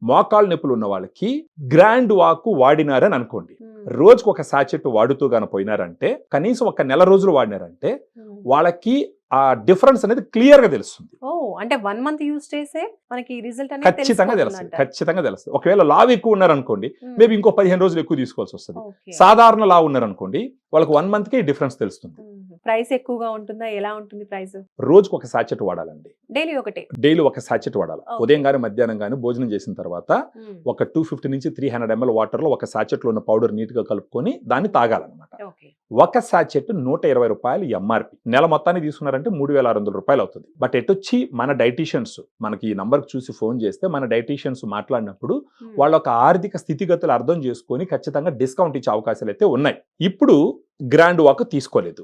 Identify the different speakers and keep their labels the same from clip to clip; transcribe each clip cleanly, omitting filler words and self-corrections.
Speaker 1: మోకాళ్ళ నొప్పులు ఉన్న వాళ్ళకి గ్రాండ్ వాక్ వాడినారని అనుకోండి, రోజుకు ఒక సాచెట్ వాడుతూ గాన పోయినారంటే, కనీసం ఒక నెల రోజులు వాడినారంటే వాళ్ళకి ఆ డిఫరెన్స్ అనేది క్లియర్ గా తెలుస్తుంది.
Speaker 2: అంటే 1 మంత్ యూస్ చేసే మనకి రిజల్ట్ అనేది
Speaker 1: ఖచ్చితంగా తెలుస్తుంది, ఖచ్చితంగా తెలుస్తుంది. ఒకవేళ లావు ఎక్కువ ఉన్నారనుకోండి, మేబీ ఇంకో 15 రోజులు ఎక్కువ తీసుకోవాల్సి వస్తుంది. సాధారణ లావు ఉన్నారనుకోండి, వాళ్ళకి 1 మంత్ కి డిఫరెన్స్ తెలుస్తుంది.
Speaker 2: ప్రైస్ ఎక్కువగా ఉంటుందా, ఎలా ఉంటుంది ప్రైస్?
Speaker 1: రోజుకు ఒక సాచెట్ వాడాలండి.
Speaker 2: డైలీ
Speaker 1: ఒక సాచెట్ వాడాలి. ఉదయం గానీ మధ్యాహ్నం గానీ భోజనం చేసిన తర్వాత ఒక 250 నుంచి 300 ml వాటర్ లో ఒక సాచెట్ లో ఉన్న పౌడర్ నీట్ గా కలుపుకొని దాన్ని తాగాలన్నమాట. ఒక సాచెట్ 120 రూపాయలు ఎంఆర్పి. నెల మొత్తాన్ని తీసుకున్నారంటే 3600 రూపాయలు అవుతుంది. బట్ ఎటొచ్చి మన డైటీషియన్స్ మనకి ఈ నంబర్ చూసి ఫోన్ చేస్తే మన డైటీషియన్స్ మాట్లాడినప్పుడు వాళ్ళ ఒక ఆర్థిక స్థితిగతులు అర్థం చేసుకొని ఖచ్చితంగా డిస్కౌంట్ ఇచ్చే అవకాశాలు అయితే ఉన్నాయి. ఇప్పుడు గ్రాండ్ వాక్ తీసుకోలేదు,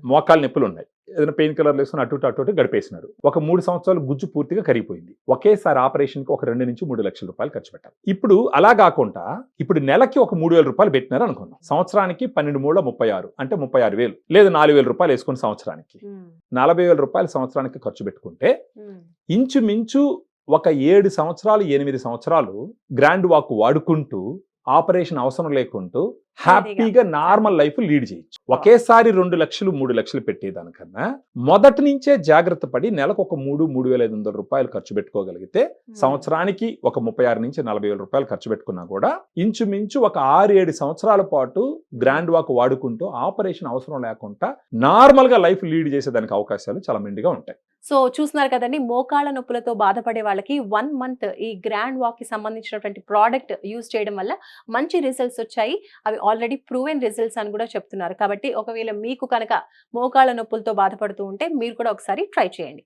Speaker 1: మోకాళ్ళ నొప్పులు ఉన్నాయి, ఏదైనా పెయిన్ కిల్లర్ వేసుకుని అటు గడిపేసినారు. ఒక 3 సంవత్సరాలు గుజ్జు పూర్తిగా కరిగిపోయింది. ఒకేసారి ఆపరేషన్ కి ఒక 2 నుంచి 3 లక్షల రూపాయలు ఖర్చు పెట్టాలి. ఇప్పుడు అలా కాకుండా ఇప్పుడు నెలకి ఒక 3000 రూపాయలు పెట్టినారు అనుకుందాం. సంవత్సరానికి 12×3 = 36, అంటే 36,000 లేదా 4,000 రూపాయలు వేసుకుని సంవత్సరానికి 40,000 రూపాయలు సంవత్సరానికి ఖర్చు పెట్టుకుంటే ఇంచుమించు ఒక 7 సంవత్సరాలు 8 సంవత్సరాలు గ్రాండ్ వాక్ వాడుకుంటూ ఆపరేషన్ అవసరం లేకుంటూ హ్యాపీగా నార్మల్ లైఫ్ లీడ్ చేయొచ్చు. ఒకేసారి 2 లక్షలు 3 లక్షలు పెట్టేదానికన్నా మొదటి నుంచే జాగ్రత్త పడి నెలకు ఒక 3,500 రూపాయలు ఖర్చు పెట్టుకోగలిగితే సంవత్సరానికి ఒక 36 నుంచి 40,000 రూపాయలు ఖర్చు పెట్టుకున్నా కూడా ఇంచుమించు ఒక 6-7 సంవత్సరాల పాటు గ్రాండ్ వాక్ వాడుకుంటూ ఆపరేషన్ అవసరం లేకుండా నార్మల్ గా లైఫ్ లీడ్ చేసేదానికి అవకాశాలు చాలా మెండుగా ఉంటాయి.
Speaker 2: సో చూస్తున్నారు కదండి, మోకాళ్ళ నొప్పులతో బాధపడే వాళ్ళకి 1 మంత్ ఈ గ్రాండ్ వాక్ కి సంబంధించినటువంటి ప్రోడక్ట్ యూజ్ చేయడం వల్ల మంచి రిజల్ట్స్ వచ్చాయి. అవి ఆల్రెడీ ప్రూవెన్ రిజల్ట్స్ అని కూడా చెప్తున్నారు. కాబట్టి ఒకవేళ మీకు కనుక మోకాళ్ళ నొప్పులతో బాధపడుతూ ఉంటే మీరు కూడా ఒకసారి ట్రై చేయండి.